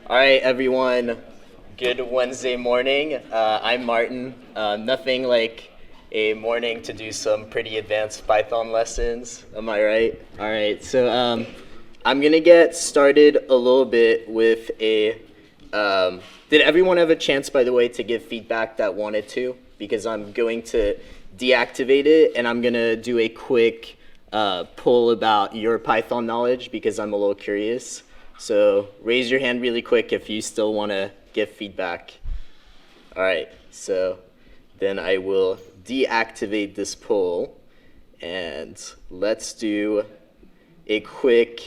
All right, everyone. Good Wednesday morning. I'm Martin. Nothing like a morning to do some pretty advanced Python lessons. Am I right? All right. So I'm gonna get started a little bit with a. Did everyone have a chance, by the way, to give feedback that wanted to? Because I'm going to deactivate it, and I'm gonna do a quick poll about your Python knowledge because I'm a little curious. So raise your hand really quick if you still want to give feedback. All right, so then I will deactivate this poll, and let's do a quick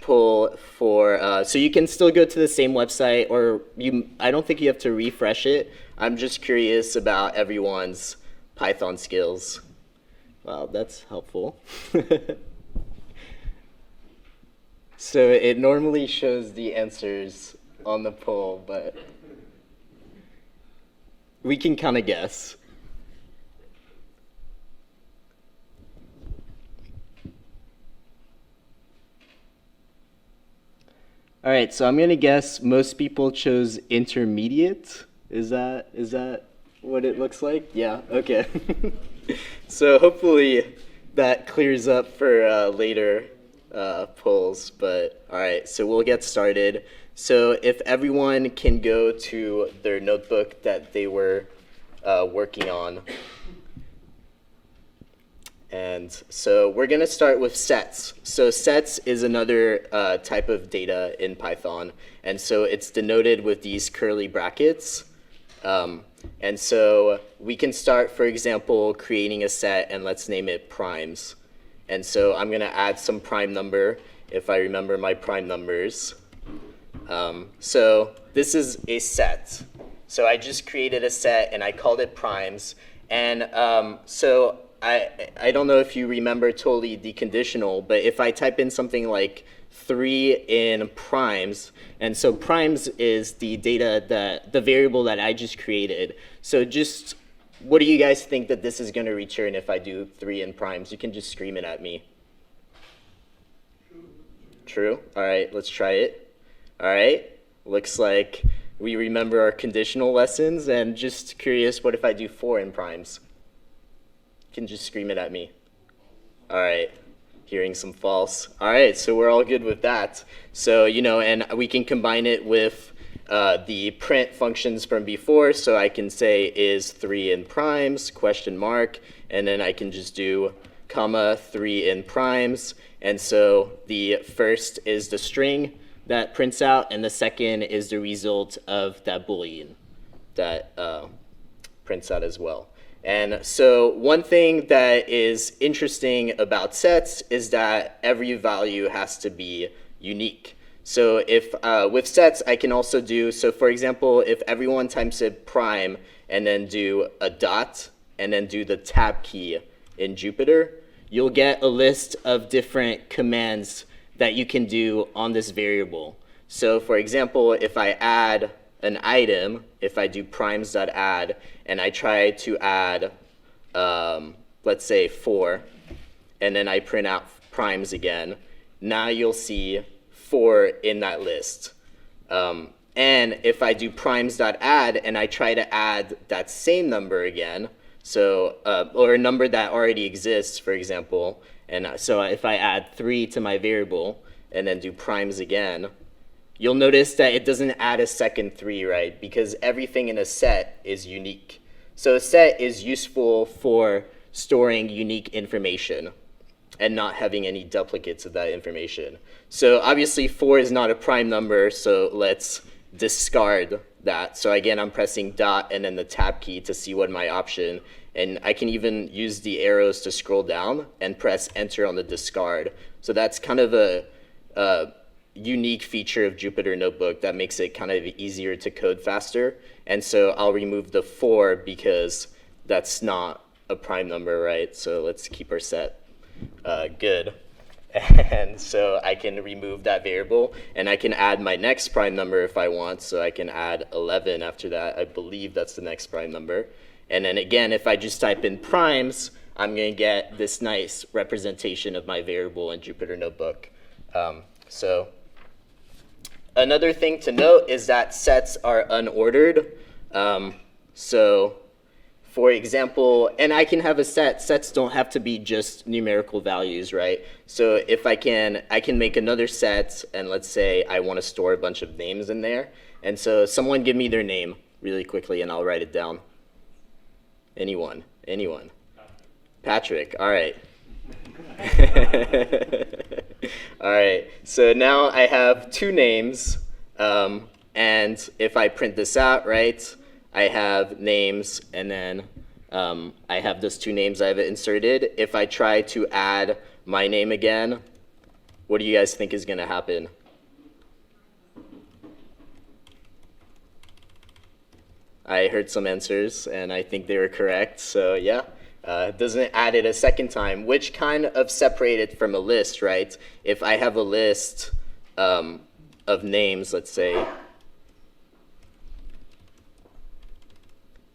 poll for, so you can still go to the same website, or I don't think you have to refresh it. I'm just curious about everyone's Python skills. Wow, that's helpful. So it normally shows the answers on the poll, but we can kind of guess. All right, so I'm going to guess most people chose intermediate. Is that what it looks like? Yeah, okay. So hopefully that clears up for later polls, but all right, so we'll get started. So if everyone can go to their notebook that they were working on. And so we're going to start with sets. So sets is another type of data in Python, and so it's denoted with these curly brackets. And so we can start, for example, creating a set, and let's name it primes. And so I'm going to add some prime number if I remember my prime numbers. So this is a set. So I just created a set and I called it primes. And so I don't know if you remember totally the conditional, but if I type in something like 3 in primes, and so primes is the data, the variable that I just created. So just what do you guys think that this is going to return if I do 3 in primes? You can just scream it at me. True? All right, let's try it. All right, looks like we remember our conditional lessons, and just curious, what if I do 4 in primes? You can just scream it at me. All right, hearing some false. All right, so we're all good with that. So, and we can combine it with the print functions from before, so I can say is 3 in primes, question mark, and then I can just do comma 3 in primes. And so the first is the string that prints out, and the second is the result of that Boolean that prints out as well. And so one thing that is interesting about sets is that every value has to be unique. So if with sets, I can also do, so for example, if everyone types in prime and then do a dot and then do the tab key in Jupyter, you'll get a list of different commands that you can do on this variable. So for example, if I add an item, if I do primes.add and I try to add, let's say 4, and then I print out primes again, now you'll see 4 in that list. And if I do primes.add and I try to add that same number again, so or a number that already exists, for example, and so if I add 3 to my variable and then do primes again, you'll notice that it doesn't add a second 3, right? Because everything in a set is unique. So a set is useful for storing unique information and not having any duplicates of that information. So obviously 4 is not a prime number, so let's discard that. So again, I'm pressing dot and then the tab key to see what my option, and I can even use the arrows to scroll down and press enter on the discard. So that's kind of a unique feature of Jupyter Notebook that makes it kind of easier to code faster. And so I'll remove the 4 because that's not a prime number, right? So let's keep our set good. And so I can remove that variable, and I can add my next prime number if I want. So I can add 11 after that. I believe that's the next prime number. And then again, if I just type in primes, I'm going to get this nice representation of my variable in Jupyter Notebook. another thing to note is that sets are unordered. So for example, and I can have a set. Sets don't have to be just numerical values, right? So if I can make another set, and let's say I want to store a bunch of names in there. And so someone give me their name really quickly, and I'll write it down. Anyone? Patrick, all right. All right, so now I have two names, and if I print this out, right, I have names, and then I have those two names I've inserted. If I try to add my name again, what do you guys think is going to happen? I heard some answers, and I think they were correct, so yeah. Doesn't add it a second time, which kind of separated from a list, right? If I have a list of names, let's say,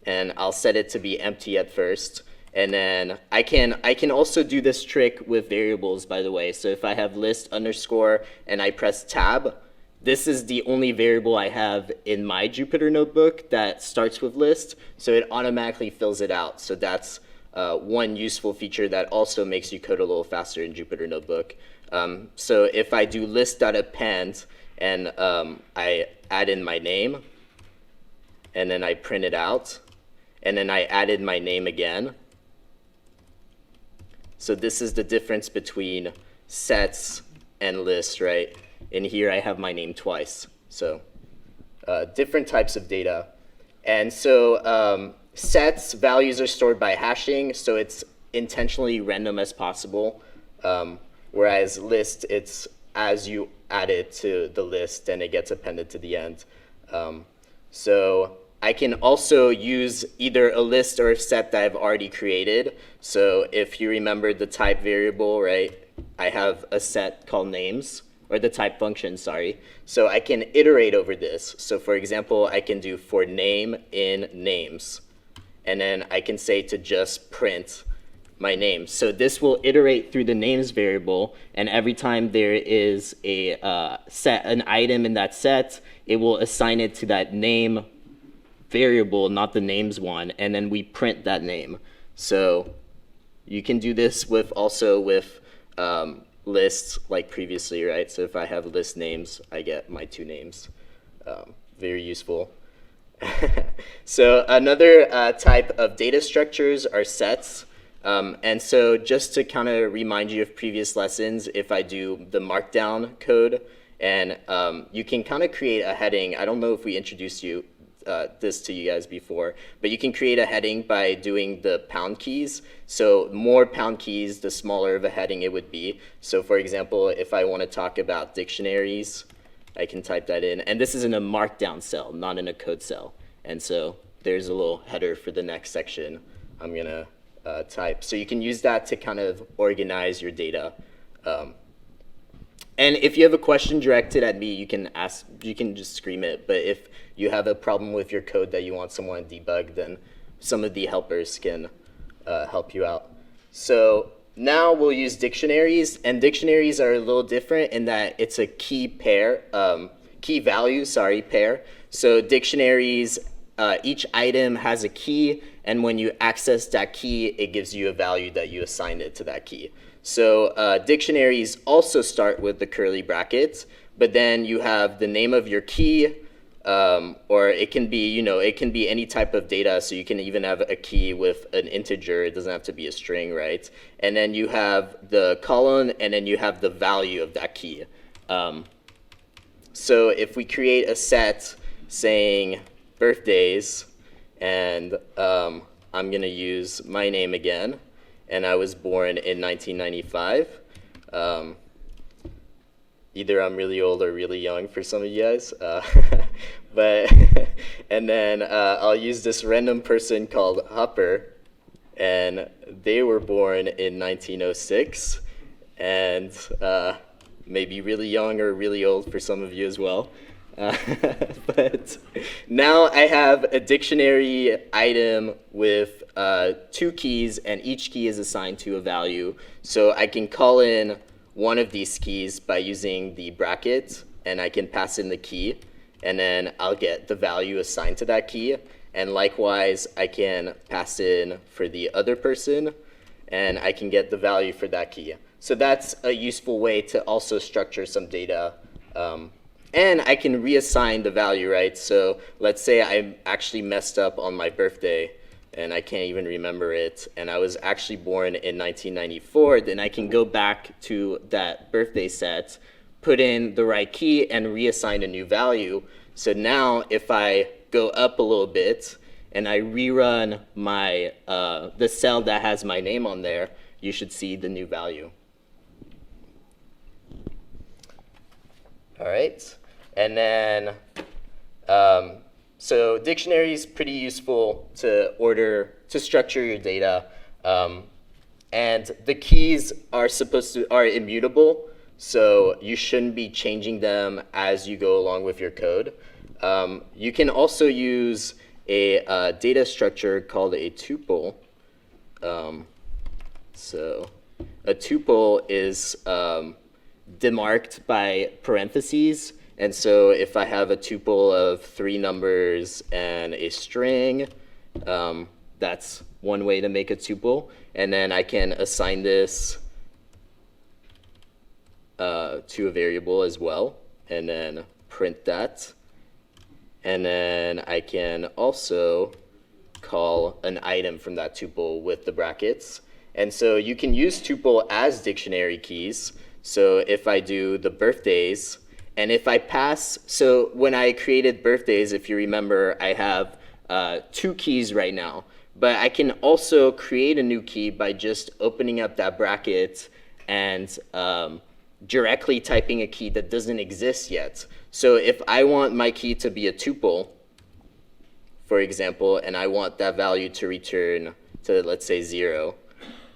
and I'll set it to be empty at first, and then I can also do this trick with variables, by the way. So if I have list underscore and I press tab, this is the only variable I have in my Jupyter notebook that starts with list, so it automatically fills it out. So that's one useful feature that also makes you code a little faster in Jupyter Notebook. So if I do list.append and I add in my name, and then I print it out, and then I added my name again. So this is the difference between sets and lists, right? In here I have my name twice. So different types of data. And so sets values are stored by hashing, so it's intentionally random as possible. Whereas list, it's as you add it to the list and it gets appended to the end. So I can also use either a list or a set that I've already created. So if you remember the type variable, right, I have a set called names, or the type function, sorry. So I can iterate over this. So for example, I can do for name in names. And then I can say to just print my name. So this will iterate through the names variable, and every time there is a an item in that set, it will assign it to that name variable, not the names one, and then we print that name. So you can do this with also with lists like previously, right? So if I have list names, I get my two names. Very useful. So another type of data structures are sets. And so just to kind of remind you of previous lessons, if I do the markdown code, and you can kind of create a heading. I don't know if we introduced this to you guys before, but you can create a heading by doing the pound keys. So more pound keys, the smaller of a heading it would be. So for example, if I want to talk about dictionaries, I can type that in. And this is in a markdown cell, not in a code cell. And so there's a little header for the next section I'm going to type. So you can use that to kind of organize your data. And if you have a question directed at me, you can just scream it. But if you have a problem with your code that you want someone to debug, then some of the helpers can help you out. So now we'll use dictionaries, and dictionaries are a little different in that it's a key pair, key value, sorry, pair. So dictionaries, each item has a key, and when you access that key, it gives you a value that you assigned it to that key. So dictionaries also start with the curly brackets, but then you have the name of your key, or it can be, it can be any type of data. So you can even have a key with an integer. It doesn't have to be a string, right? And then you have the colon, and then you have the value of that key. So if we create a set saying birthdays, and I'm going to use my name again, and I was born in 1995. Either I'm really old or really young for some of you guys. And then I'll use this random person called Hopper, and they were born in 1906, and maybe really young or really old for some of you as well. But now I have a dictionary item with two keys, and each key is assigned to a value. So I can call in one of these keys by using the bracket and I can pass in the key, and then I'll get the value assigned to that key. And likewise, I can pass in for the other person, and I can get the value for that key. So that's a useful way to also structure some data. And I can reassign the value, right? So let's say I actually messed up on my birthday, and I can't even remember it, and I was actually born in 1994, then I can go back to that birthday set, put in the right key, and reassign a new value. So now if I go up a little bit and I rerun my the cell that has my name on there, you should see the new value. All right, and then so dictionary is pretty useful to structure your data, and the keys are immutable, so you shouldn't be changing them as you go along with your code. You can also use a data structure called a tuple. So a tuple is demarked by parentheses. And so if I have a tuple of 3 numbers and a string, that's one way to make a tuple. And then I can assign this to a variable as well, and then print that. And then I can also call an item from that tuple with the brackets. And so you can use tuple as dictionary keys. So if I do the birthdays, and if I pass, so when I created birthdays, if you remember, I have 2 keys right now. But I can also create a new key by just opening up that bracket and directly typing a key that doesn't exist yet. So if I want my key to be a tuple, for example, and I want that value to return to, let's say, 0,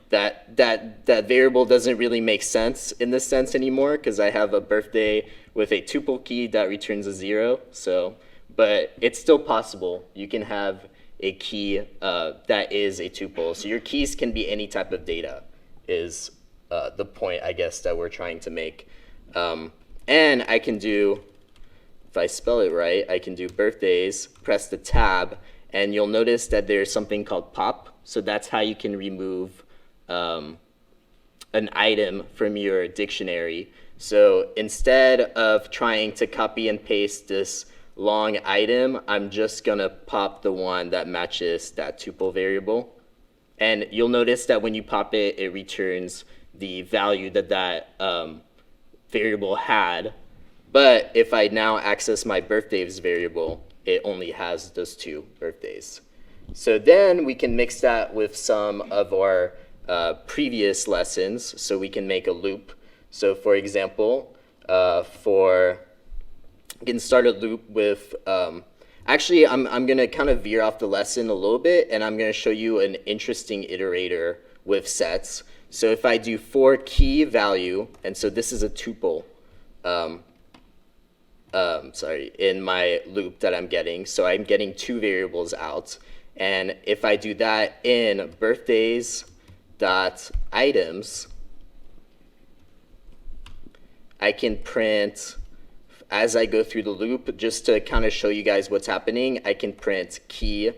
that variable doesn't really make sense in this sense anymore, because I have a birthday with a tuple key that returns a 0. So, but it's still possible. You can have a key that is a tuple. So your keys can be any type of data, is the point, I guess, that we're trying to make. And I can do, if I spell it right, I can do birthdays, press the tab, and you'll notice that there's something called pop. So that's how you can remove an item from your dictionary. So instead of trying to copy and paste this long item, I'm just going to pop the one that matches that tuple variable. And you'll notice that when you pop it, it returns the value that variable had. But if I now access my birthdays variable, it only has those 2 birthdays. So then we can mix that with some of our previous lessons, so we can make a loop. So for example, you can start a loop with, actually I'm going to kind of veer off the lesson a little bit, and I'm going to show you an interesting iterator with sets. So if I do for key value, and so this is a tuple, in my loop that I'm getting. So I'm getting 2 variables out. And if I do that in birthdays.items, I can print, as I go through the loop, just to kind of show you guys what's happening, I can print key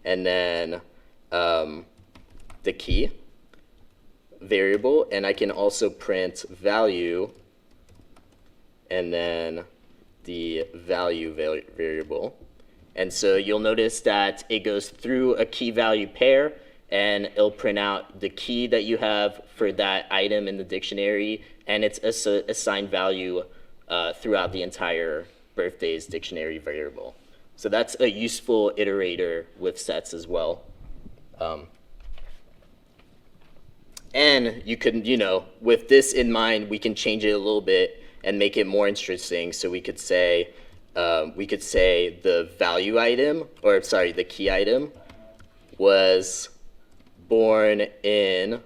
and then the key variable, and I can also print value and then the value variable. And so you'll notice that it goes through a key value pair, and it'll print out the key that you have for that item in the dictionary, and its assigned value throughout the entire birthdays dictionary variable. So that's a useful iterator with sets as well. And you could, with this in mind, we can change it a little bit and make it more interesting. So we could say the value item, or sorry, the key item was born in,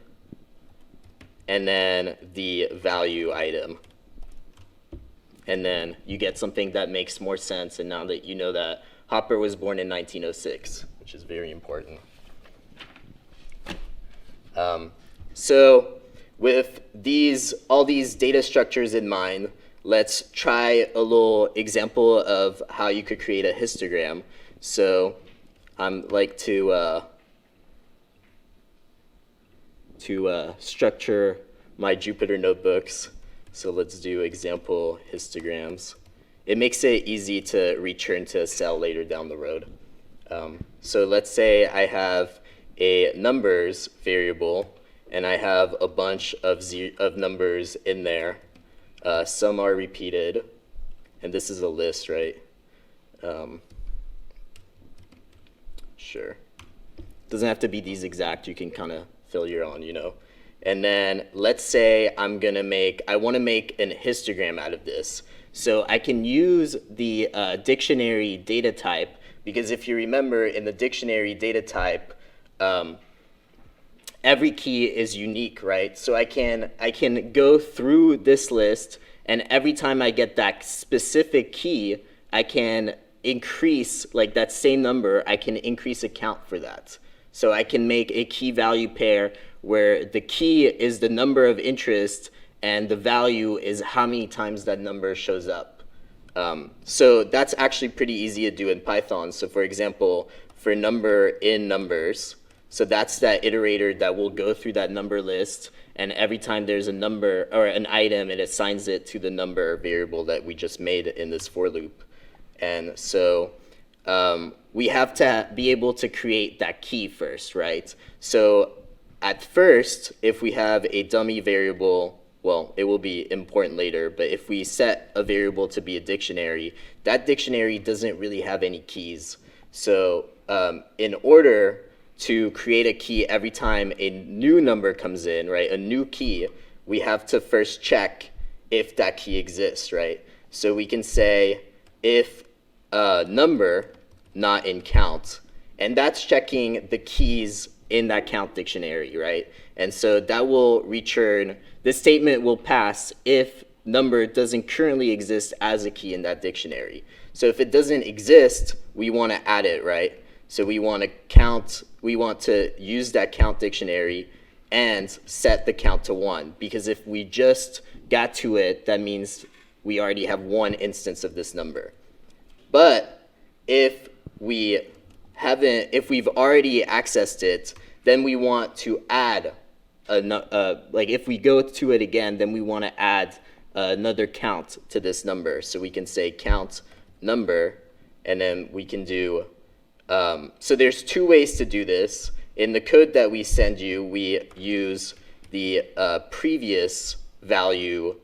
and then the value item. And then you get something that makes more sense, and now that you know that Hopper was born in 1906, which is very important. So with all these data structures in mind, let's try a little example of how you could create a histogram. So I'm like to structure my Jupyter notebooks. So let's do example histograms. It makes it easy to return to a cell later down the road. So let's say I have a numbers variable, and I have a bunch of numbers in there. Some are repeated, and this is a list, right? Sure. Doesn't have to be these exact. You can kind of fill your own, you know. And then let's say I want to make an histogram out of this. So I can use the dictionary data type, because if you remember in the dictionary data type, every key is unique, right? So I can go through this list, and every time I get that specific key, I can increase, like that same number, I can increase a count for that. So I can make a key value pair where the key is the number of interest and the value is how many times that number shows up. So that's actually pretty easy to do in Python. So for example, for number in numbers, so that's that iterator that will go through that number list, and every time there's a number or an item, it assigns it to the number variable that we just made in this for loop. And so we have to be able to create that key first, right? So at first, if we have a dummy variable, well, it will be important later, but if we set a variable to be a dictionary, that dictionary doesn't really have any keys. So in order to create a key every time a new number comes in, right, a new key, we have to first check if that key exists, right? So we can say if number not in count, and that's checking the keys in that count dictionary, right? And so that will return, this statement will pass if number doesn't currently exist as a key in that dictionary. So if it doesn't exist, we want to add it, right? So we want to use that count dictionary and set the count to 1, because if we just got to it, that means we already have one instance of this number. But if we've already accessed it, then we want to add like if we go to it again, then we want to add another count to this number. So we can say count number, and then we can do, so there's two ways to do this. In the code that we send you, we use the previous value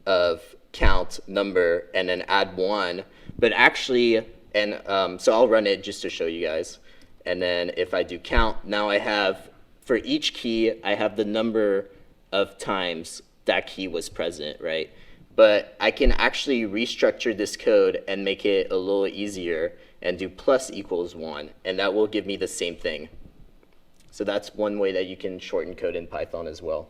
of count number and then add 1. But actually, and so I'll run it just to show you guys. And then if I do count, now I have, for each key, I have the number of times that key was present, right? But I can actually restructure this code and make it a little easier and do plus equals 1, and that will give me the same thing. So that's one way that you can shorten code in Python as well.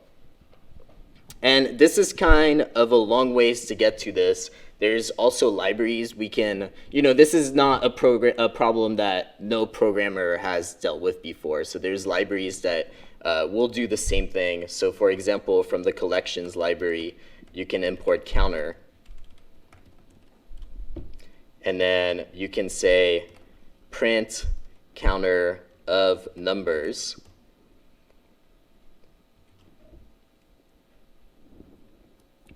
And this is kind of a long ways to get to this. There's also libraries we can, this is not a problem that no programmer has dealt with before. So there's libraries that will do the same thing. So for example, from the collections library, you can import counter. And then you can say print counter of numbers.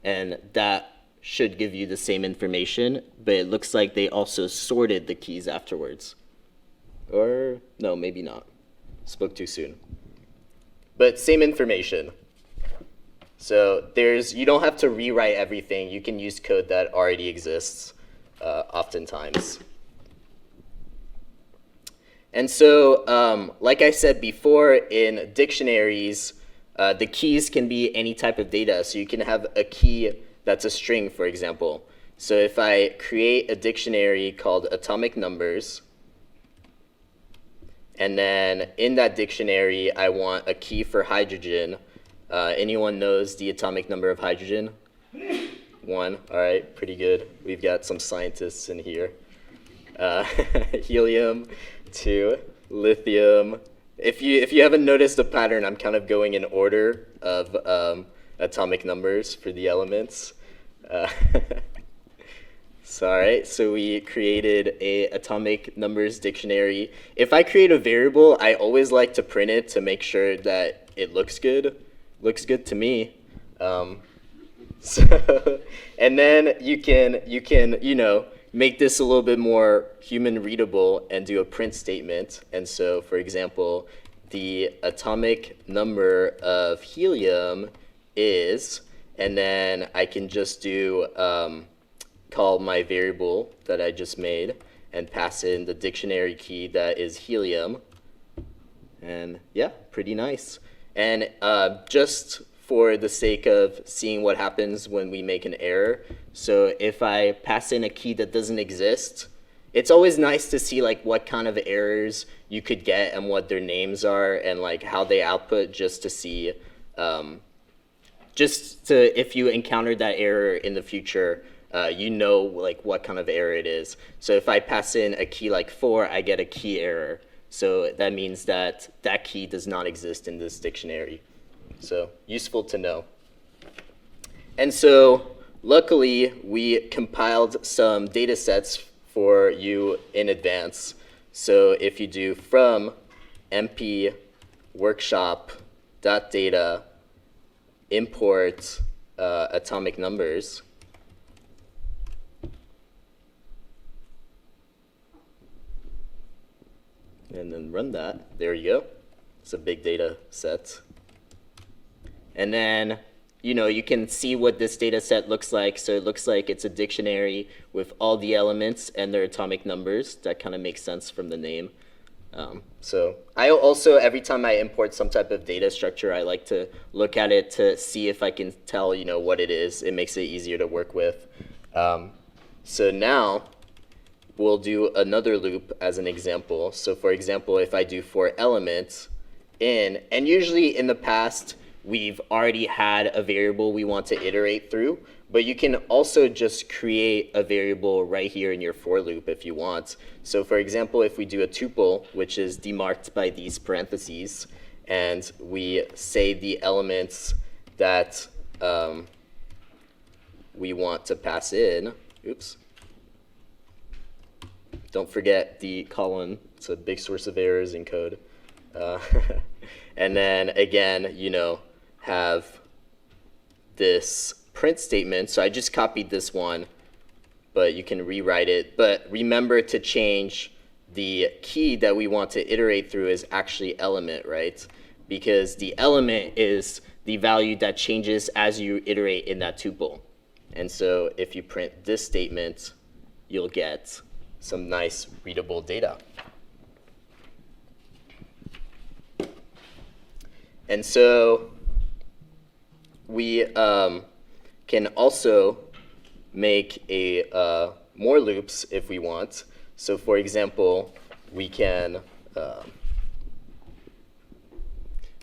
And that should give you the same information, but it looks like they also sorted the keys afterwards. Or, no, maybe not. Spoke too soon. But same information. So you don't have to rewrite everything. You can use code that already exists oftentimes. And so, like I said before, in dictionaries, the keys can be any type of data. So you can have a key that's a string, for example. So if I create a dictionary called atomic numbers, and then in that dictionary, I want a key for hydrogen. Anyone knows the atomic number of hydrogen? 1. All right, pretty good. We've got some scientists in here. Helium, 2, lithium. If you haven't noticed the pattern, I'm kind of going in order of atomic numbers for the elements. So, all right, so we created a atomic numbers dictionary. If I create a variable, I always like to print it to make sure that it looks good. Looks good to me. So, and then you can make this a little bit more human readable and do a print statement. And so, for example, the atomic number of helium is, and then I can just do call my variable that I just made and pass in the dictionary key that is helium. And yeah, pretty nice. And just for the sake of seeing what happens when we make an error, so if I pass in a key that doesn't exist, it's always nice to see like what kind of errors you could get and what their names are and like how they output, just to see, if you encountered that error in the future, you know like what kind of error it is. So if I pass in a key like 4, I get a key error. So that means that that key does not exist in this dictionary. So useful to know. And so luckily, we compiled some data sets for you in advance. So if you do from mp workshop.data import atomic numbers, and then run that, there you go. It's a big data set. And then, you can see what this data set looks like. So it looks like it's a dictionary with all the elements and their atomic numbers. That kind of makes sense from the name. So I also, every time I import some type of data structure, I like to look at it to see if I can tell, what it is. It makes it easier to work with. So now we'll do another loop as an example. So for example, if I do for element in, and usually in the past, we've already had a variable we want to iterate through, but you can also just create a variable right here in your for loop if you want. So for example, if we do a tuple, which is demarked by these parentheses, and we say the elements that we want to pass in, oops. Don't forget the colon, it's a big source of errors in code. And then again, have this print statement. So I just copied this one, but you can rewrite it. But remember to change the key that we want to iterate through is actually element, right? Because the element is the value that changes as you iterate in that tuple. And so if you print this statement, you'll get some nice readable data. And so we can also make more loops if we want. So for example, we can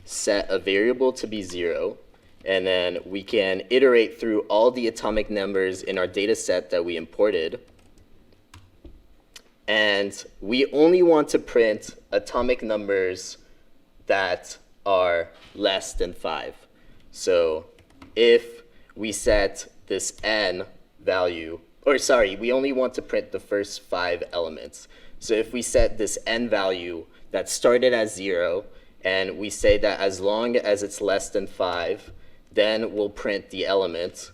set a variable to be 0, and then we can iterate through all the atomic numbers in our data set that we imported. And we only want to print atomic numbers that are less than 5. So if we set this n value, or sorry, we only want to print the first 5 elements. So if we set this n value that started as 0, and we say that as long as it's less than 5, then we'll print the element.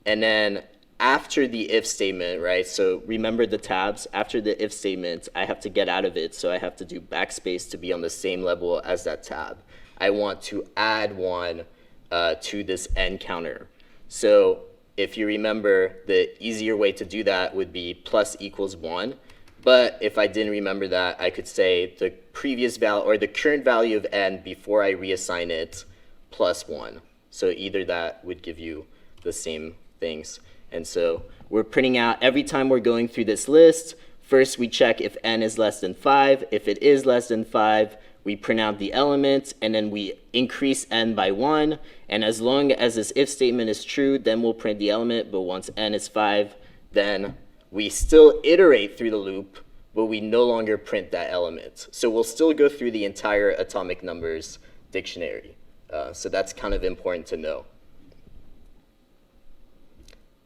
And then after the if statement, right, so remember the tabs, after the if statement, I have to get out of it, so I have to do backspace to be on the same level as that tab. I want to add 1 to this n counter. So if you remember, the easier way to do that would be plus equals 1. But if I didn't remember that, I could say the previous value or the current value of n before I reassign it plus 1. So either that would give you the same things. And so we're printing out every time we're going through this list. First, we check if n is less than 5. If it is less than 5, we print out the element, and then we increase n by 1. And as long as this if statement is true, then we'll print the element. But once n is 5, then we still iterate through the loop, but we no longer print that element. So we'll still go through the entire atomic numbers dictionary. So that's kind of important to know.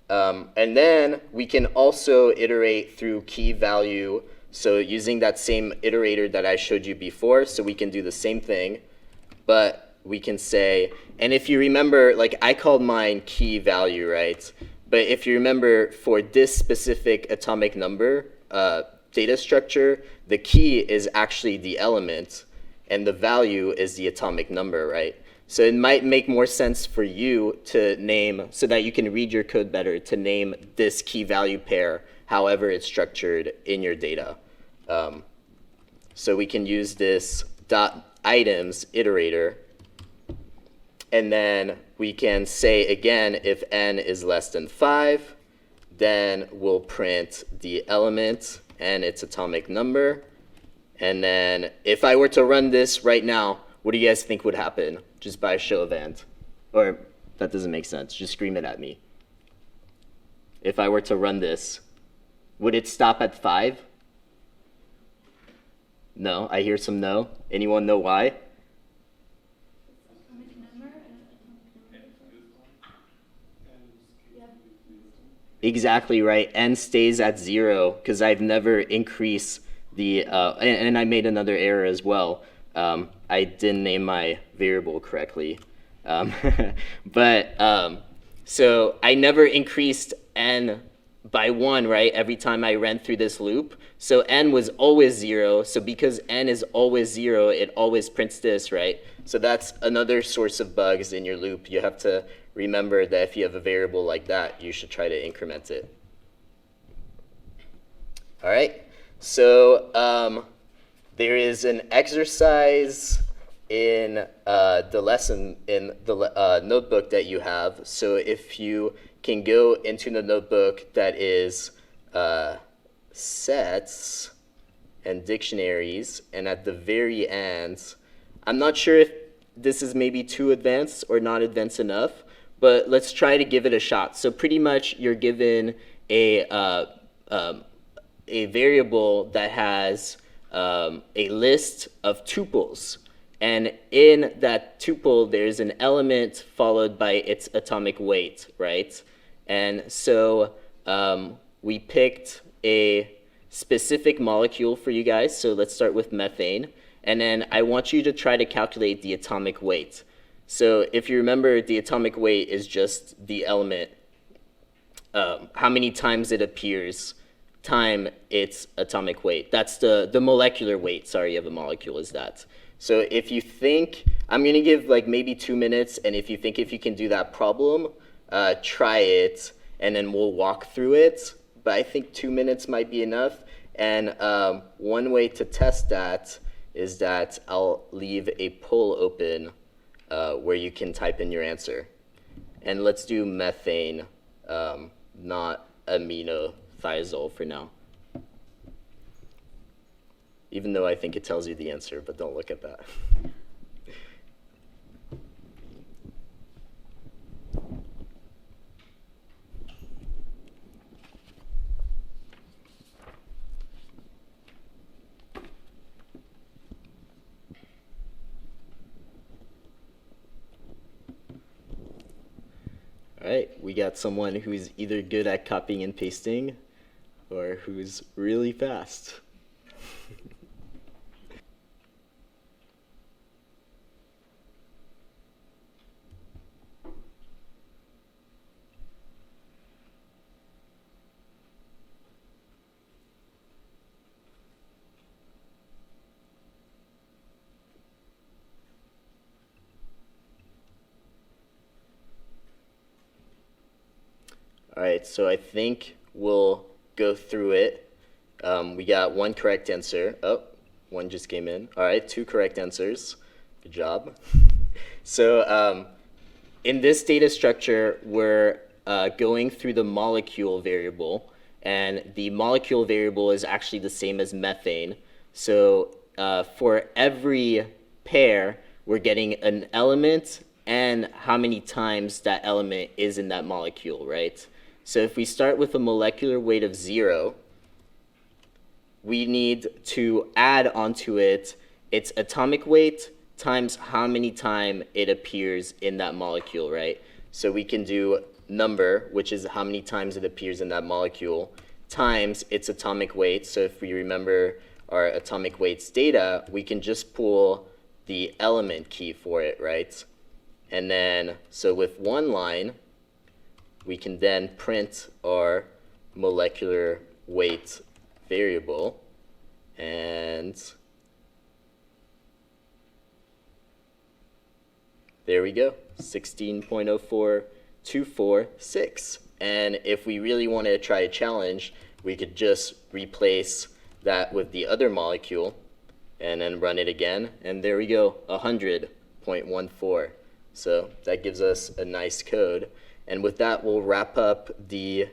And then we can also iterate through key value. So using that same iterator that I showed you before, so we can do the same thing, but we can say, and if you remember, like I called mine key value, right? But if you remember, for this specific atomic number data structure, the key is actually the element, and the value is the atomic number, right? So it might make more sense for you to name, so that you can read your code better, to name this key value pair however it's structured in your data. So we can use this .items iterator, and then we can say again, if n is less than 5, then we'll print the element and its atomic number. And then if I were to run this right now, what do you guys think would happen? Just by a show of hands. Or that doesn't make sense. Just scream it at me. If I were to run this, would it stop at 5? No, I hear some no. Anyone know why? Exactly right. N stays at 0 because I've never increased the, and I made another error as well. I didn't name my variable correctly. So I never increased n by 1, right, every time I ran through this loop. So n was always 0. So because n is always 0, it always prints this, right? So that's another source of bugs in your loop. You have to remember that if you have a variable like that, you should try to increment it. All right. So there is an exercise in the lesson, in the notebook that you have. So if you can go into the notebook that is sets and dictionaries, and at the very end, I'm not sure if this is maybe too advanced or not advanced enough, but let's try to give it a shot. So pretty much you're given a variable that has a list of tuples. And in that tuple, there's an element followed by its atomic weight, right? And so we picked a specific molecule for you guys. So let's start with methane. And then I want you to try to calculate the atomic weight. So if you remember, the atomic weight is just the element, how many times it appears, time its atomic weight. That's the molecular weight, sorry, of a molecule is that. So if you think, I'm going to give like maybe 2 minutes, and if you think if you can do that problem, try it, and then we'll walk through it. But I think 2 minutes might be enough. And one way to test that is that I'll leave a poll open where you can type in your answer. And let's do methane, not aminothiazole for now. Even though I think it tells you the answer, but don't look at that. All right, we got someone who's either good at copying and pasting or who's really fast. All right, so I think we'll go through it. We got one correct answer. Oh, one just came in. All right, 2 correct answers. Good job. So in this data structure, we're going through the molecule variable, and the molecule variable is actually the same as methane. So for every pair, we're getting an element and how many times that element is in that molecule, right? So if we start with a molecular weight of 0, we need to add onto it its atomic weight times how many times it appears in that molecule, right? So we can do number, which is how many times it appears in that molecule, times its atomic weight. So if we remember our atomic weights data, we can just pull the element key for it, right? And then, so with one line, we can then print our molecular weight variable, and there we go, 16.04246. And if we really want to try a challenge, we could just replace that with the other molecule and then run it again, and there we go, 100.14. So that gives us a nice code. And with that, we'll wrap up the,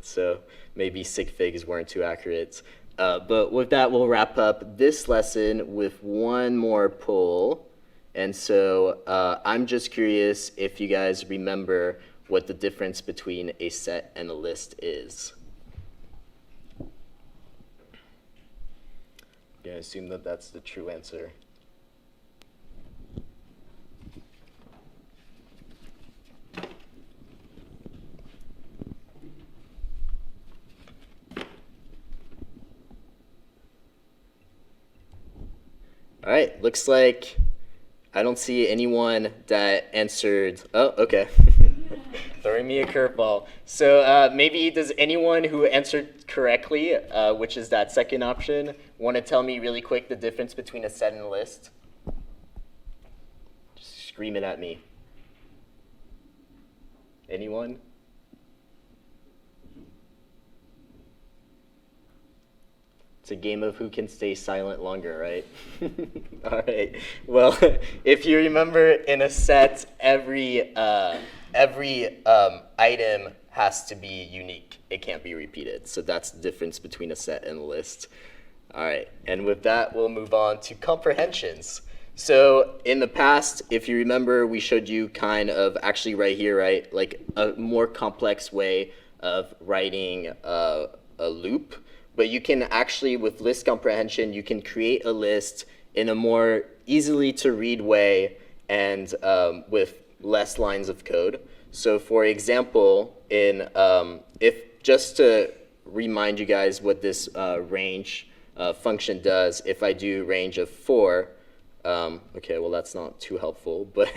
so maybe sig figs weren't too accurate. But with that, we'll wrap up this lesson with one more poll. And so I'm just curious if you guys remember what the difference between a set and a list is. I'm going to assume that that's the true answer. All right, looks like I don't see anyone that answered. Oh, okay. Throwing me a curveball. So maybe does anyone who answered correctly, which is that second option, want to tell me really quick the difference between a set and a list? Just scream it at me. Anyone? It's a game of who can stay silent longer, right? All right. Well, if you remember, in a set, every item has to be unique. It can't be repeated. So that's the difference between a set and a list. All right. And with that, we'll move on to comprehensions. So in the past, if you remember, we showed you kind of actually right here, right, like a more complex way of writing a loop. But you can actually, with list comprehension, you can create a list in a more easily to read way and with less lines of code. So for example, in if just to remind you guys what this range function does, if I do range of 4, okay, well that's not too helpful, but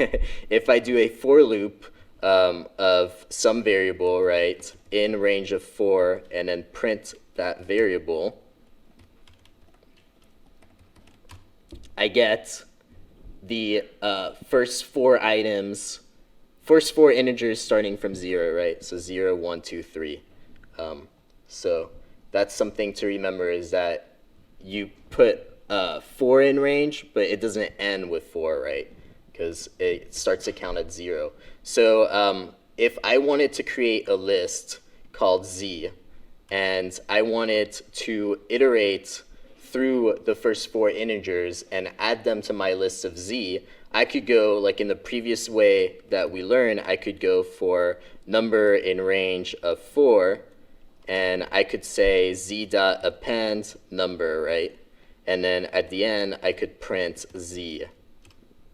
if I do a for loop of some variable, right, in range of 4 and then print that variable, I get the first four integers starting from 0, right? So 0, 1, 2, 3. So that's something to remember, is that you put 4 in range, but it doesn't end with 4, right? Because it starts to count at 0. So if I wanted to create a list called Z, and I wanted to iterate through the first 4 integers and add them to my list of Z, I could go, like in the previous way that we learned, I could go for number in range of 4, and I could say Z.append number, right? And then at the end, I could print Z.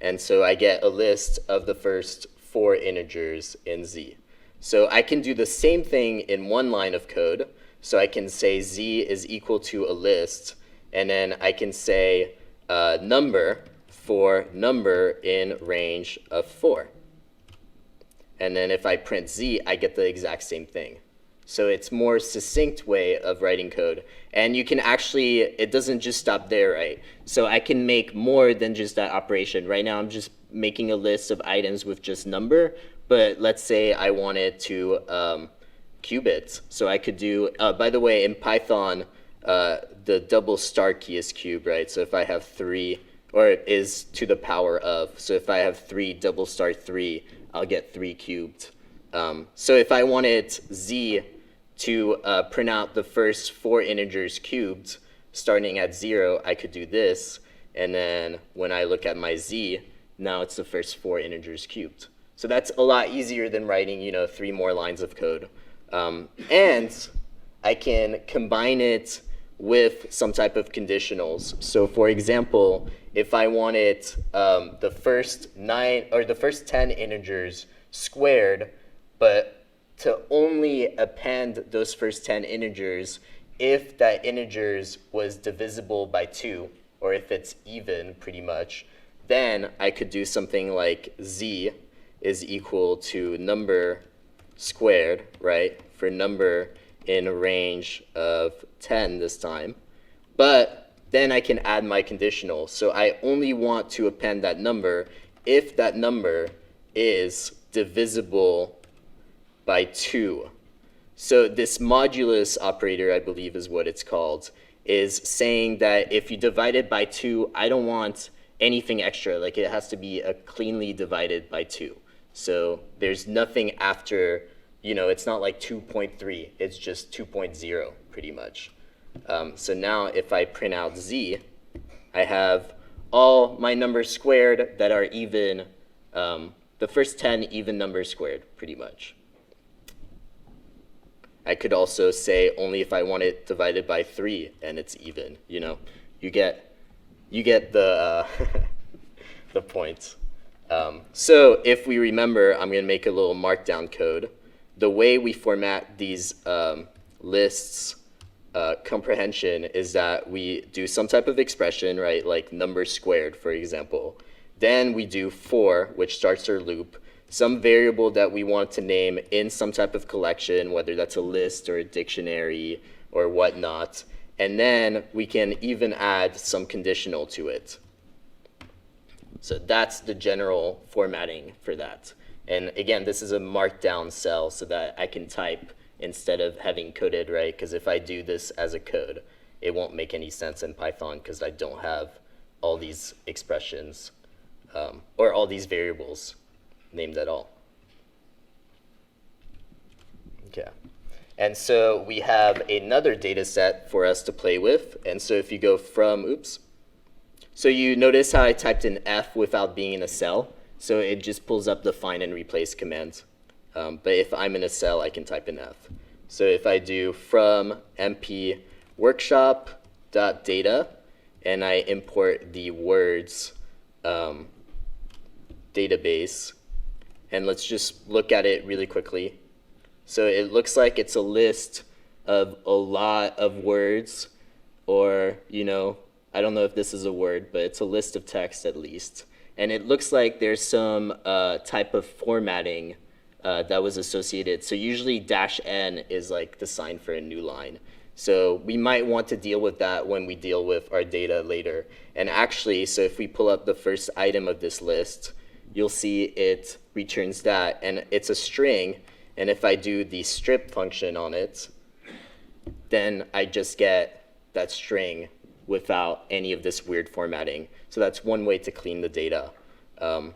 And so I get a list of the first 4 integers in Z. So I can do the same thing in one line of code. So I can say Z is equal to a list, and then I can say number for number in range of 4. And then if I print Z, I get the exact same thing. So it's a more succinct way of writing code. And you can actually, it doesn't just stop there, right? So I can make more than just that operation. Right now I'm just making a list of items with just number, but let's say I wanted to cube it. So I could do, by the way, in Python, the double star key is cube, right? So if I have 3, or it is to the power of, so if I have 3 double star 3, I'll get 3 cubed. So if I wanted Z to print out the first 4 integers cubed, starting at 0, I could do this. And then when I look at my Z, now it's the first 4 integers cubed. So that's a lot easier than writing, 3 more lines of code. And I can combine it with some type of conditionals. So for example, if I wanted the first 9 or the first 10 integers squared, but to only append those first 10 integers if that integers was divisible by 2, or if it's even pretty much, then I could do something like z is equal to number squared, right, for number in a range of 10 this time. But then I can add my conditional. So I only want to append that number if that number is divisible by 2. So this modulus operator, I believe is what it's called, is saying that if you divide it by 2, I don't want anything extra. Like, it has to be a cleanly divided by 2. So there's nothing after, it's not like 2.3. It's just 2.0 pretty much. So now if I print out z, I have all my numbers squared that are even, the first 10 even numbers squared pretty much. I could also say only if I want it divided by 3 and it's even. You get the the point. So if we remember, I'm going to make a little markdown code. The way we format these lists comprehension is that we do some type of expression, right, like number squared, for example. Then we do for, which starts our loop, some variable that we want to name in some type of collection, whether that's a list or a dictionary or whatnot. And then we can even add some conditional to it. So that's the general formatting for that. And again, this is a markdown cell so that I can type instead of having coded, right? Because if I do this as a code, it won't make any sense in Python because I don't have all these expressions or all these variables named at all. Okay. And so we have another data set for us to play with. And so if you go from, so you notice how I typed in F without being in a cell? So it just pulls up the find and replace command. But if I'm in a cell, I can type in F. So if I do from MP workshop.data, and I import the words database, and let's just look at it really quickly. So it looks like it's a list of a lot of words, or, I don't know if this is a word, but it's a list of text at least. And it looks like there's some type of formatting that was associated. So usually -n is like the sign for a new line. So we might want to deal with that when we deal with our data later. And actually, so if we pull up the first item of this list, you'll see it returns that, and it's a string. And if I do the strip function on it, then I just get that string without any of this weird formatting. So that's one way to clean the data. And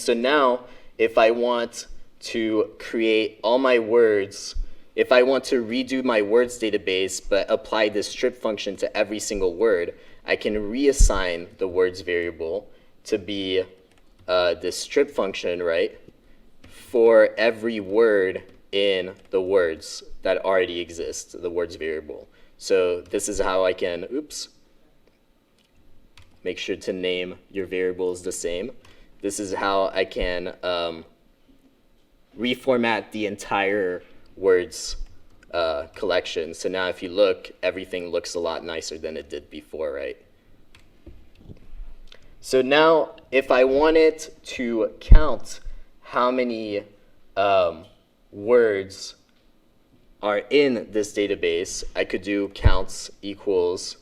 so now, if I want to create all my words, if I want to redo my words database but apply this strip function to every single word, I can reassign the words variable to be this strip function, right, for every word in the words that already exist, the words variable. So this is how I can, make sure to name your variables the same. This is how I can reformat the entire words collection. So now if you look, everything looks a lot nicer than it did before, right? So now if I wanted to count how many words are in this database, I could do counts equals,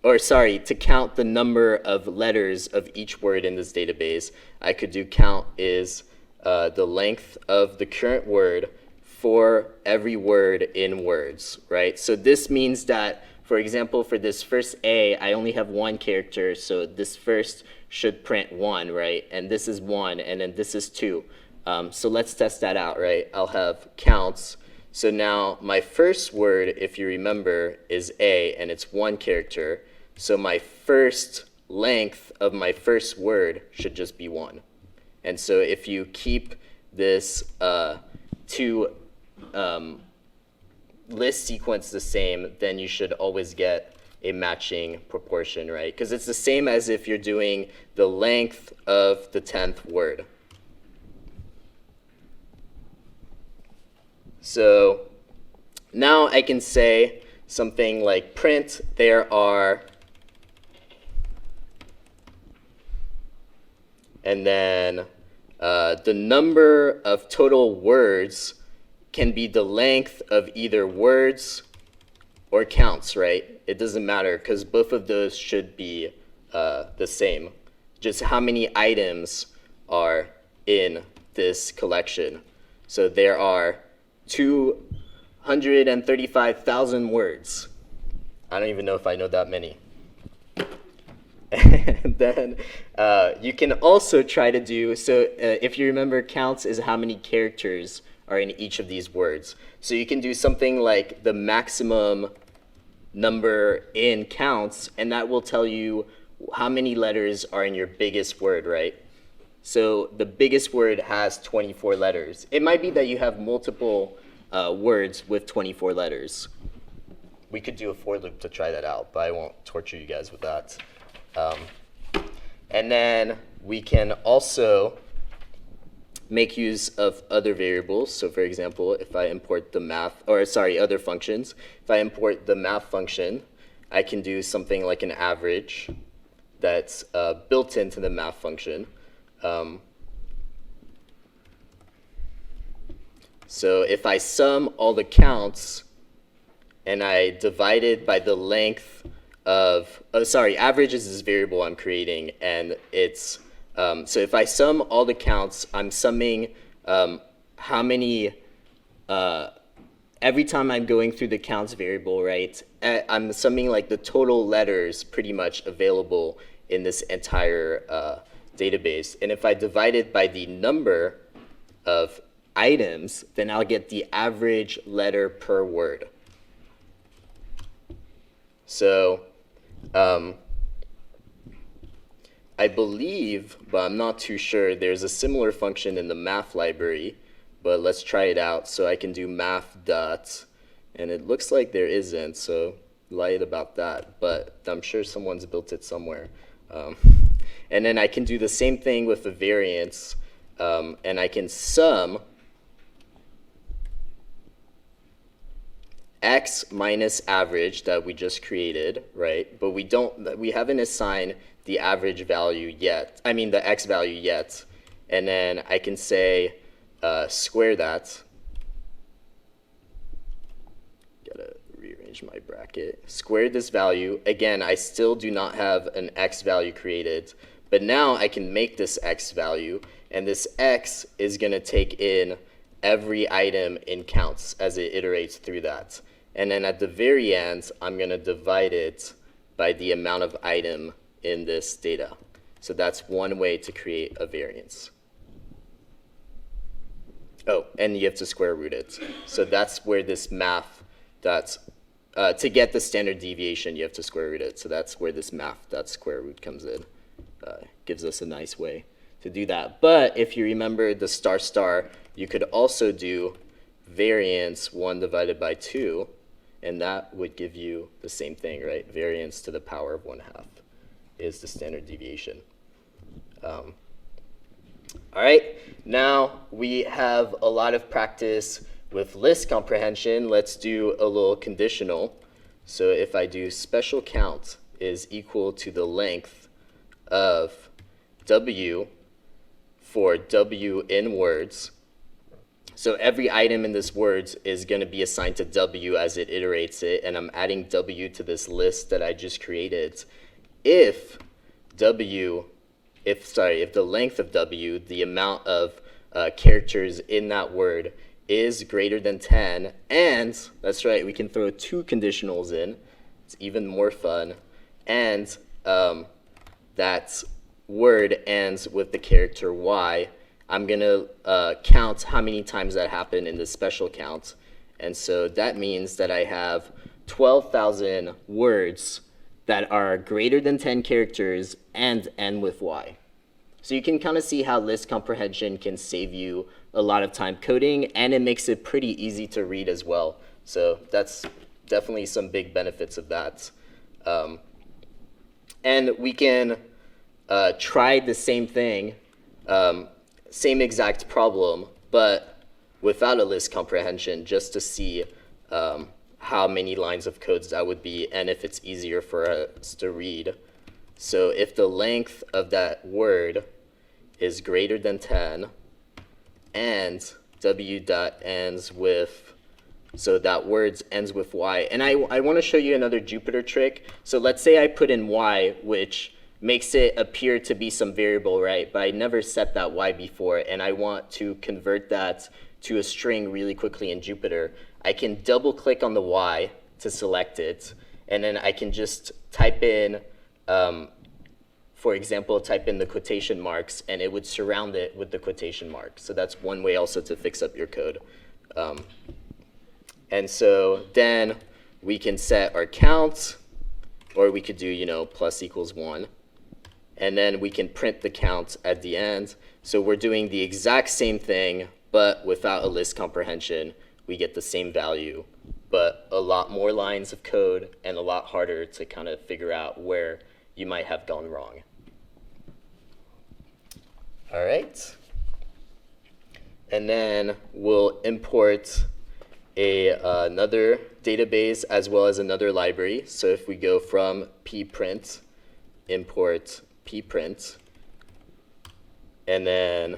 or sorry, to count the number of letters of each word in this database, I could do count is the length of the current word for every word in words, right? So this means that, for example, for this first A, I only have one character, so this first should print 1, right? And this is 1, and then this is 2. So let's test that out, right? I'll have counts. So now my first word, if you remember, is A, and it's 1 character. So my first length of my first word should just be 1. And so if you keep this list sequence the same, then you should always get a matching proportion, right? Because it's the same as if you're doing the length of the 10th word. So now I can say something like print, there are, and then the number of total words can be the length of either words or counts, right? It doesn't matter because both of those should be the same. Just how many items are in this collection. So there are 235,000 words. I don't even know if I know that many. And then you can also try to do, so if you remember, counts is how many characters are in each of these words. So you can do something like the maximum number in counts, and that will tell you how many letters are in your biggest word, right? So the biggest word has 24 letters. It might be that you have multiple words with 24 letters. We could do a for loop to try that out, but I won't torture you guys with that. And then we can also make use of other variables. So for example, if I import the math, or sorry, other functions, if I import the math function, I can do something like an average that's built into the math function. So if I sum all the counts and I divide it by the length of, average is this variable I'm creating, and it's, so if I sum all the counts, I'm summing how many, every time I'm going through the counts variable, right, I'm summing like the total letters pretty much available in this entire database. And if I divide it by the number of items, then I'll get the average letter per word. So I believe, but I'm not too sure, there's a similar function in the math library, but let's try it out. So I can do math dot, and it looks like there isn't, so lied about that, but I'm sure someone's built it somewhere. And then I can do the same thing with the variance, and I can sum x minus average that we just created, right? But we haven't assigned the average value yet, I mean the x value yet. And then I can say square that. Gotta rearrange my bracket. Square this value. Again, I still do not have an x value created, but now I can make this x value, and this x is gonna take in every item in counts as it iterates through that. And then at the very end, I'm going to divide it by the amount of item in this data. So that's one way to create a variance. Oh, and you have to square root it. So that's where this math, to get the standard deviation, you have to square root it. So that's where this math.square root comes in. Gives us a nice way to do that. But if you remember the star star, you could also do variance 1 divided by 2, and that would give you the same thing, right? Variance to the power of 1/2 is the standard deviation. All right, now we have a lot of practice with list comprehension. Let's do a little conditional. So if I do special count is equal to the length of W for W in words, so every item in this words is going to be assigned to W as it iterates it, and I'm adding W to this list that I just created. If the length of W, the amount of characters in that word, is greater than 10, and that's right, we can throw 2 conditionals in. It's even more fun. And that word ends with the character Y. I'm going to count how many times that happened in the special count. And so that means that I have 12,000 words that are greater than 10 characters and end with Y. So you can kind of see how list comprehension can save you a lot of time coding, and it makes it pretty easy to read as well. So that's definitely some big benefits of that. And we can try the same thing, same exact problem, but without a list comprehension, just to see how many lines of codes that would be and if it's easier for us to read. So if the length of that word is greater than 10 and w dot ends with, so that word ends with y. And I want to show you another Jupyter trick. So let's say I put in y, which makes it appear to be some variable, right? But I never set that y before, and I want to convert that to a string really quickly in Jupyter. I can double click on the y to select it, and then I can just type in, for example, type in the quotation marks, and it would surround it with the quotation marks. So that's one way also to fix up your code. And so then we can set our count, or we could do, plus equals 1. And then we can print the count at the end. So we're doing the exact same thing, but without a list comprehension. We get the same value, but a lot more lines of code and a lot harder to kind of figure out where you might have gone wrong. All right. And then we'll import another database as well as another library. So if we go from pprint, import pprint, and then,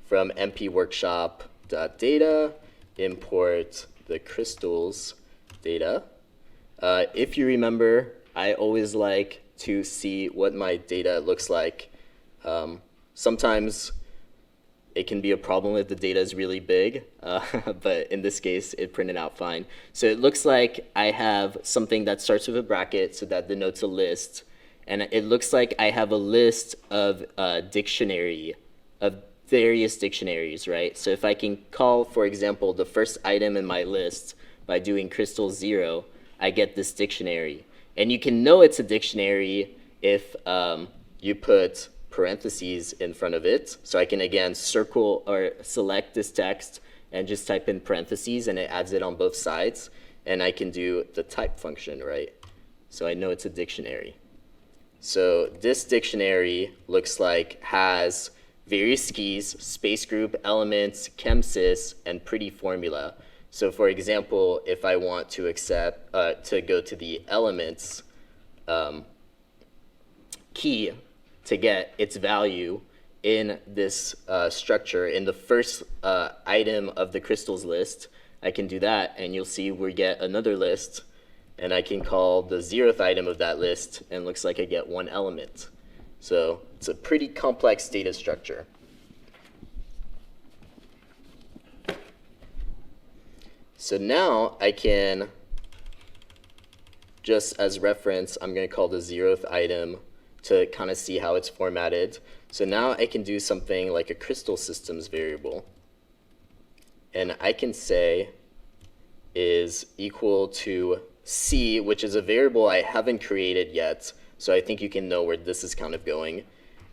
from mpworkshop.data, import the crystals data. If you remember, I always like to see what my data looks like. Sometimes it can be a problem if the data is really big, but in this case, it printed out fine. So it looks like I have something that starts with a bracket, so that denotes a list. And it looks like I have a list of various dictionaries, right? So if I can call, for example, the first item in my list by doing crystal 0, I get this dictionary. And you can know it's a dictionary if you put parentheses in front of it. So I can, again, circle or select this text and just type in parentheses, and it adds it on both sides. And I can do the type function, right? So I know it's a dictionary. So this dictionary looks like has various keys, space group, elements, chemsys, and pretty formula. So for example, if I want to go to the elements key to get its value in this structure, in the first item of the crystals list, I can do that, and you'll see we get another list, and I can call the 0th item of that list, and it looks like I get one element. So it's a pretty complex data structure. So now I can, just as reference, I'm going to call the 0th item to kind of see how it's formatted. So now I can do something like a crystal systems variable. And I can say is equal to C, which is a variable I haven't created yet. So I think you can know where this is kind of going.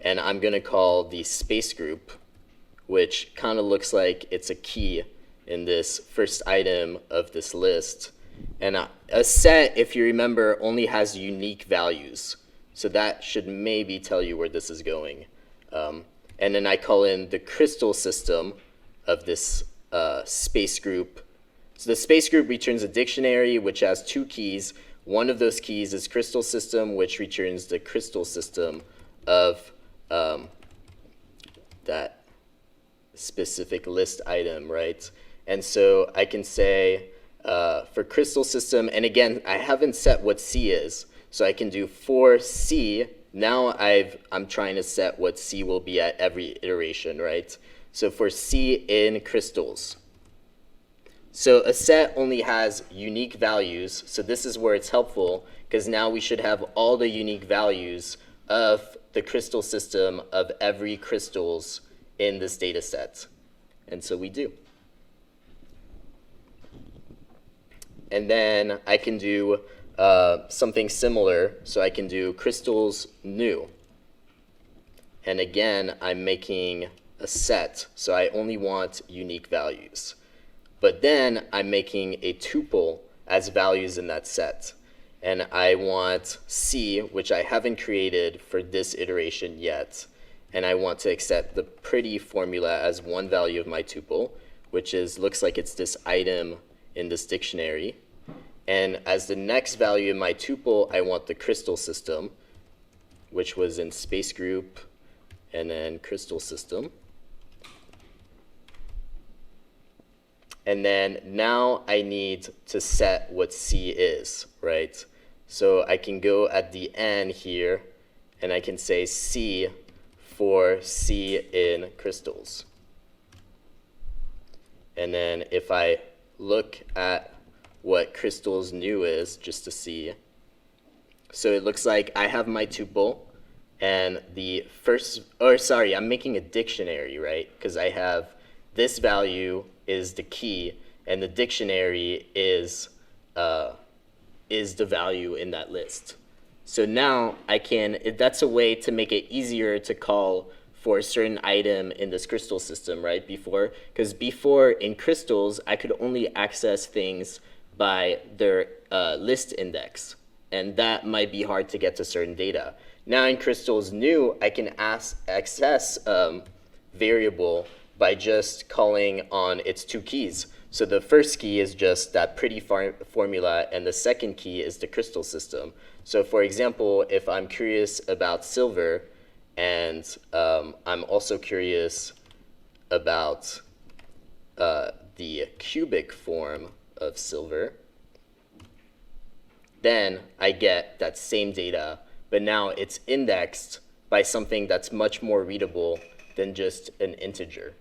And I'm going to call the space group, which kind of looks like it's a key in this first item of this list. And a set, if you remember, only has unique values. So that should maybe tell you where this is going. And then I call in the crystal system of this space group. So the space group returns a dictionary which has 2 keys. One of those keys is crystal system, which returns the crystal system of that specific list item, right? And so I can say for crystal system, and again, I haven't set what C is. So I can do for C, now I'm trying to set what C will be at every iteration, right? So for C in crystals. So a set only has unique values. So this is where it's helpful, because now we should have all the unique values of the crystal system of every crystals in this data set. And so we do. And then I can do something similar. So I can do crystals new. And again, I'm making a set. So I only want unique values. But then I'm making a tuple as values in that set. And I want C, which I haven't created for this iteration yet. And I want to accept the pretty formula as one value of my tuple, which looks like it's this item in this dictionary. And as the next value in my tuple, I want the crystal system, which was in space group and then crystal system. And then now I need to set what C is, right? So I can go at the end here, and I can say C for C in crystals. And then if I look at what crystals new is, just to see, so it looks like I have my tuple, and the first, or sorry, I'm making a dictionary, right? Because I have this value is the key, and the dictionary is the value in that list. So now I can, that's a way to make it easier to call for a certain item in this crystal system, right? Because before in crystals, I could only access things by their list index, and that might be hard to get to certain data. Now in crystals new, I can access variable by just calling on its two keys. So the first key is just that pretty formula, and the second key is the crystal system. So for example, if I'm curious about silver, and I'm also curious about the cubic form of silver, then I get that same data, but now it's indexed by something that's much more readable than just an integer.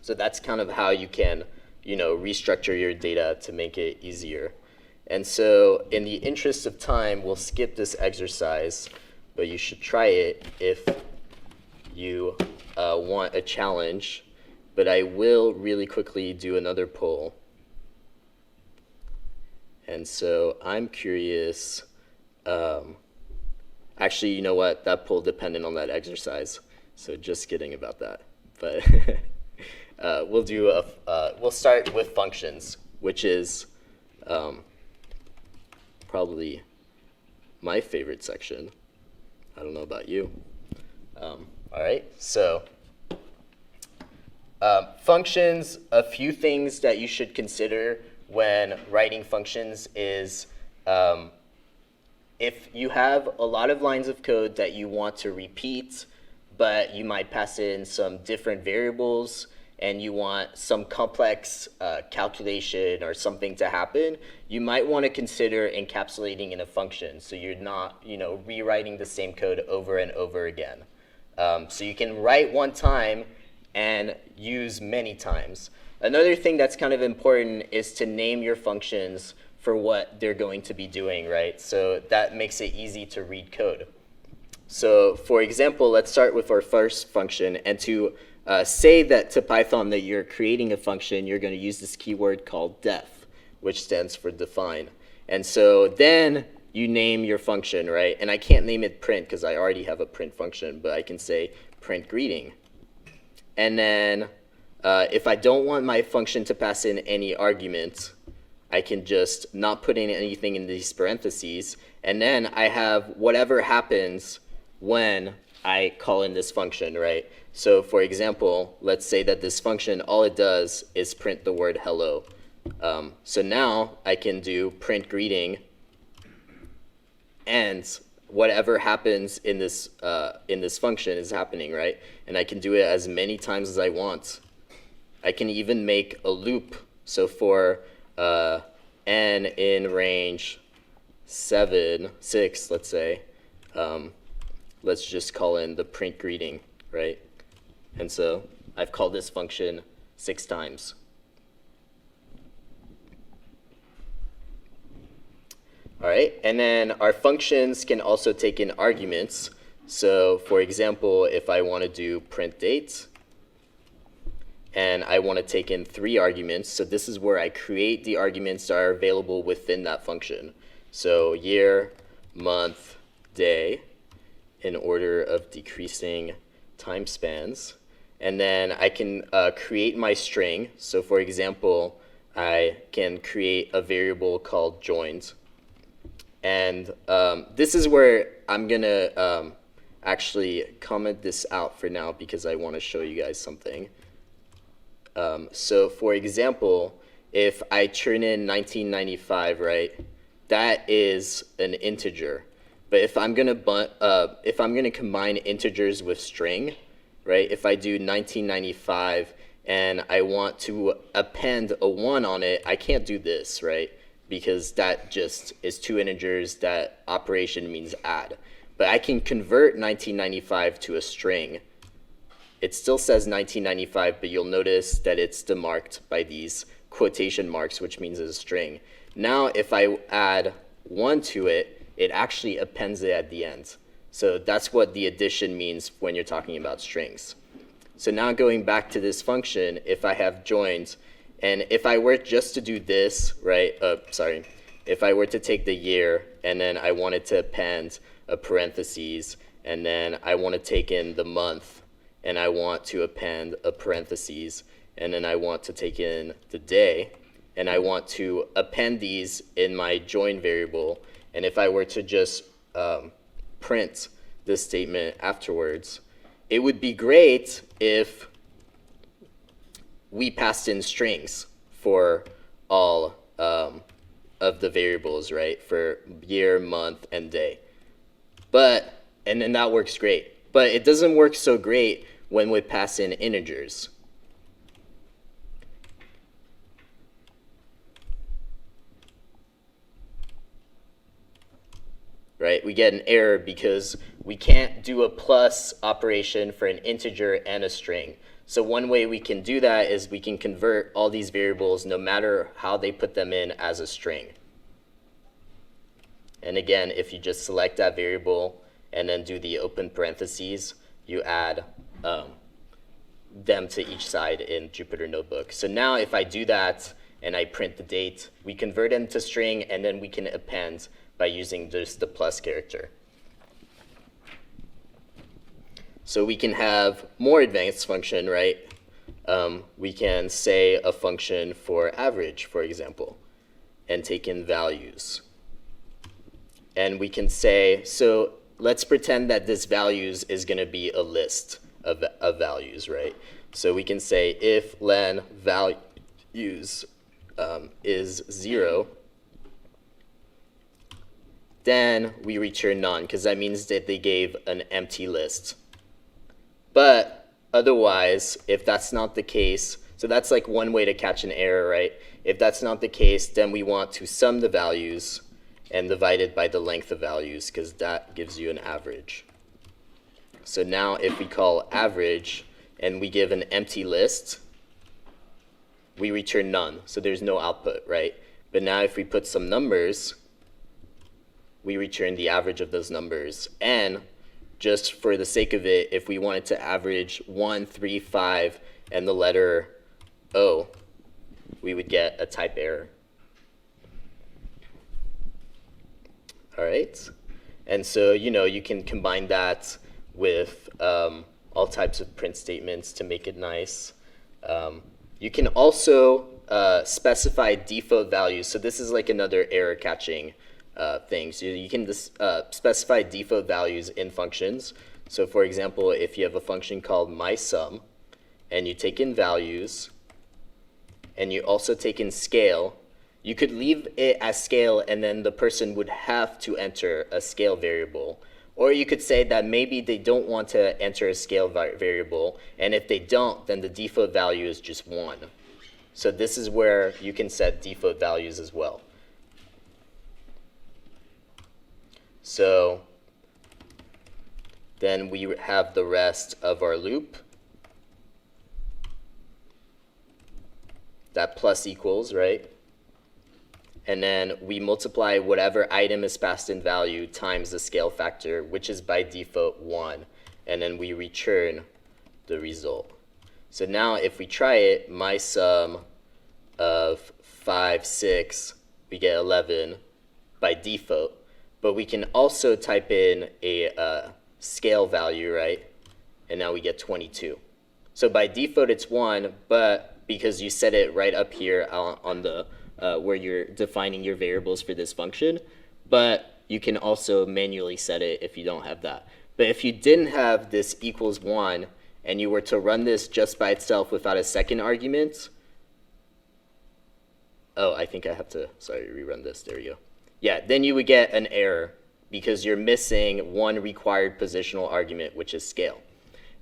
So that's kind of how you can, restructure your data to make it easier. And so in the interest of time, we'll skip this exercise, but you should try it if you want a challenge. But I will really quickly do another poll. And so I'm curious, actually, you know what? That poll depended on that exercise. So just kidding about that. But we'll start with functions, which is probably my favorite section. I don't know about you. All right, so functions, a few things that you should consider when writing functions is if you have a lot of lines of code that you want to repeat, but you might pass in some different variables, and you want some complex calculation or something to happen, you might want to consider encapsulating in a function so you're not rewriting the same code over and over again. So you can write one time and use many times. Another thing that's kind of important is to name your functions for what they're going to be doing, right? So that makes it easy to read code. So for example, let's start with our first function, and to say that to Python that you're creating a function, you're going to use this keyword called def, which stands for define. And so then you name your function, right? And I can't name it print because I already have a print function, but I can say print greeting. And then if I don't want my function to pass in any argument, I can just not put in anything in these parentheses, and then I have whatever happens when I call in this function, right? So for example, let's say that this function, all it does is print the word hello. So now I can do print greeting, and whatever happens in this function is happening, right? And I can do it as many times as I want. I can even make a loop. So for n in range 6, let's say, let's just call in the print greeting, right? And so I've called this function 6 times. All right, and then our functions can also take in arguments. So for example, if I want to do print date, and I want to take in 3 arguments, so this is where I create the arguments that are available within that function. So year, month, day, in order of decreasing time spans. And then I can create my string. So for example, I can create a variable called joins. And this is where I'm going to actually comment this out for now because I want to show you guys something. So for example, if I turn in 1995, right, that is an integer. But if I'm going to combine integers with string, right, if I do 1995 and I want to append a 1 on it, I can't do this, right? Because that just is two integers. That operation means add. But I can convert 1995 to a string. It still says 1995, but you'll notice that it's demarked by these quotation marks, which means it's a string. Now, if I add 1 to it, it actually appends it at the end. So that's what the addition means when you're talking about strings. So now going back to this function, if I have joins, and if I were just to do this, right, if I were to take the year and then I wanted to append a parentheses, and then I want to take in the month, and I want to append a parentheses, and then I want to take in the day, and I want to append these in my join variable, and if I were to just print this statement afterwards, it would be great if we passed in strings for all of the variables, right, for year, month, and day. And then that works great. But it doesn't work so great when we pass in integers. Right, we get an error because we can't do a plus operation for an integer and a string. So one way we can do that is we can convert all these variables, no matter how they put them in, as a string. And again, if you just select that variable and then do the open parentheses, you add them to each side in Jupyter Notebook. So now if I do that and I print the date, we convert them to string, and then we can append by using just the plus character. So we can have more advanced function, right? We can say a function for average, for example, and take in values. And we can say, so let's pretend that this values is going to be a list of values, right? So we can say if len values is 0, then we return none, because that means that they gave an empty list. But otherwise, if that's not the case, so that's like one way to catch an error, right? If that's not the case, then we want to sum the values and divide it by the length of values, because that gives you an average. So now if we call average and we give an empty list, we return none, so there's no output, right? But now if we put some numbers, we return the average of those numbers. And just for the sake of it, if we wanted to average 1, 3, 5, and the letter O, we would get a type error. All right? And so, you can combine that with all types of print statements to make it nice. You can also specify default values. So this is like another error catching thing. So you can specify default values in functions. So for example, if you have a function called mySum, and you take in values, and you also take in scale, you could leave it as scale, and then the person would have to enter a scale variable. Or you could say that maybe they don't want to enter a scale variable, and if they don't, then the default value is just 1. So this is where you can set default values as well. So then we have the rest of our loop. That plus equals, right? And then we multiply whatever item is passed in value times the scale factor, which is by default 1. And then we return the result. So now if we try it, my sum of 5, 6, we get 11 by default. But we can also type in a scale value, right? And now we get 22. So by default it's 1, but because you set it right up here on the where you're defining your variables for this function. But you can also manually set it if you don't have that. But if you didn't have this equals 1 and you were to run this just by itself without a second argument, oh, I think I have to, sorry, rerun this. There we go. Yeah, then you would get an error because you're missing one required positional argument, which is scale.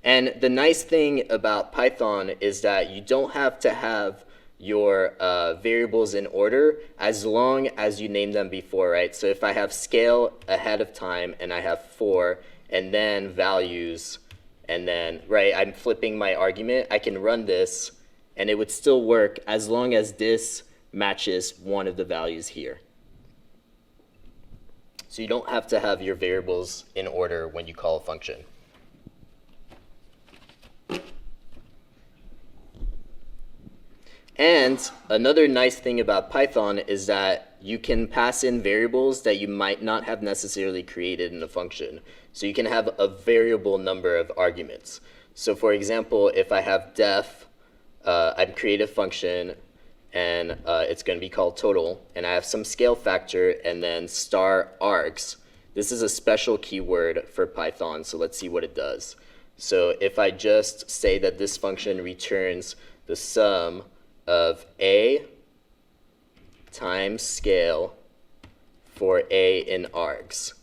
And the nice thing about Python is that you don't have to have your variables in order as long as you name them before, right? So if I have scale ahead of time and I have 4 and then values and then, right, I'm flipping my argument, I can run this and it would still work as long as this matches one of the values here. So you don't have to have your variables in order when you call a function. And another nice thing about Python is that you can pass in variables that you might not have necessarily created in a function. So you can have a variable number of arguments. So for example, if I have def, I've created a function, and it's going to be called total, and I have some scale factor, and then star args. This is a special keyword for Python, so let's see what it does. So if I just say that this function returns the sum of a times scale for a in args.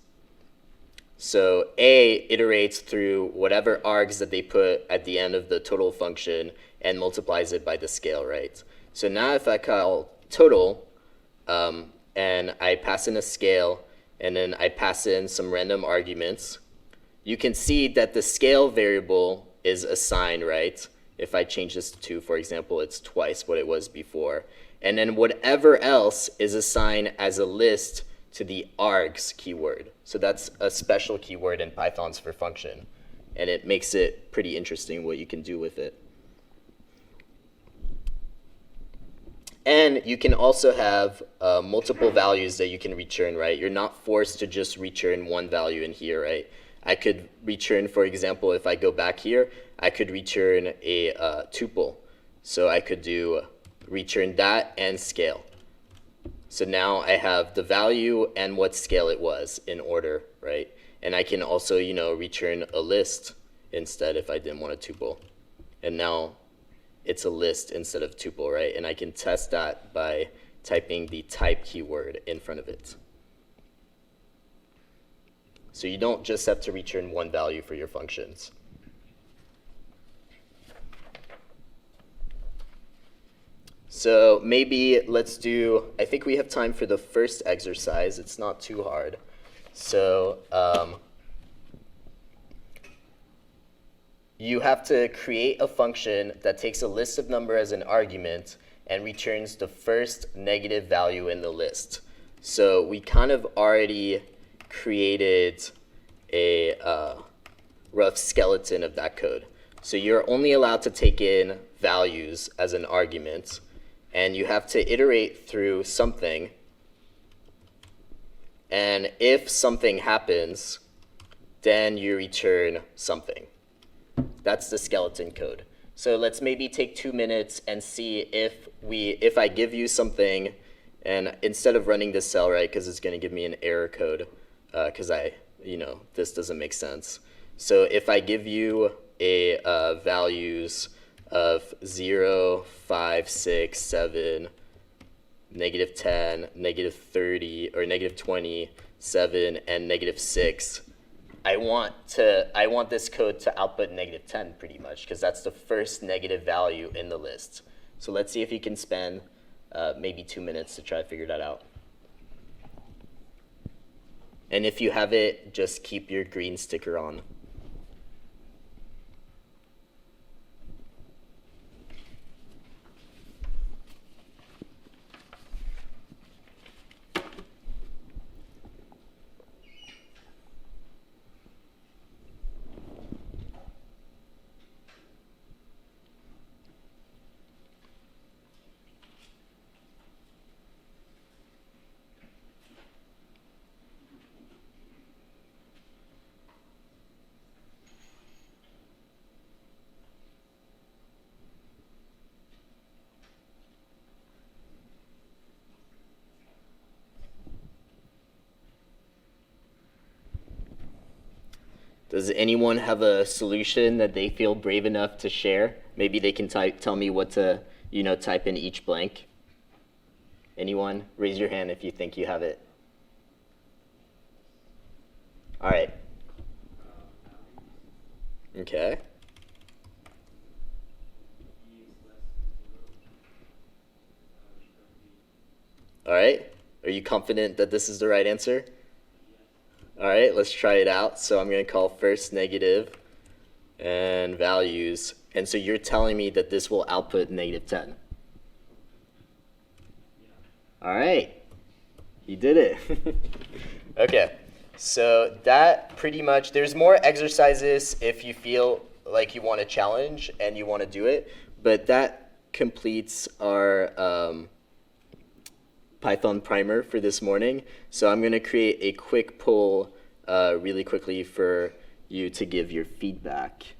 So a iterates through whatever args that they put at the end of the total function and multiplies it by the scale, right? So now if I call total and I pass in a scale and then I pass in some random arguments, you can see that the scale variable is assigned, right? If I change this to 2, for example, it's twice what it was before. And then whatever else is assigned as a list to the args keyword. So that's a special keyword in Python's for function. And it makes it pretty interesting what you can do with it. And you can also have multiple values that you can return, right? You're not forced to just return one value in here, right? I could return, for example, if I go back here, I could return a tuple. So I could do return that and scale. So now I have the value and what scale it was in order, right? And I can also, you know, return a list instead if I didn't want a tuple. And now it's a list instead of tuple, right? And I can test that by typing the type keyword in front of it. So you don't just have to return one value for your functions. So maybe let's do, I think we have time for the first exercise. It's not too hard. So you have to create a function that takes a list of number as an argument and returns the first negative value in the list. So we kind of already created a rough skeleton of that code. So you're only allowed to take in values as an argument, and you have to iterate through something. And if something happens, then you return something. That's the skeleton code. So let's maybe take 2 minutes and see if I give you something, and instead of running this cell, right, because it's going to give me an error code, because this doesn't make sense. So if I give you a values of 0, 5, 6, 7, negative 10, negative 30, or negative 20, 7, and negative 6, I want this code to output negative 10 pretty much, because that's the first negative value in the list. So let's see if you can spend maybe 2 minutes to try to figure that out. And if you have it, just keep your green sticker on. Does anyone have a solution that they feel brave enough to share? Maybe they can tell me what to, type in each blank. Anyone? Raise your hand if you think you have it. All right. Okay. All right. Are you confident that this is the right answer? All right, let's try it out. So I'm going to call first negative and values. And so you're telling me that this will output -10. All right. You did it. Okay. So that pretty much, there's more exercises if you feel like you want a challenge and you want to do it, but that completes our Python primer for this morning. So I'm going to create a quick poll really quickly for you to give your feedback.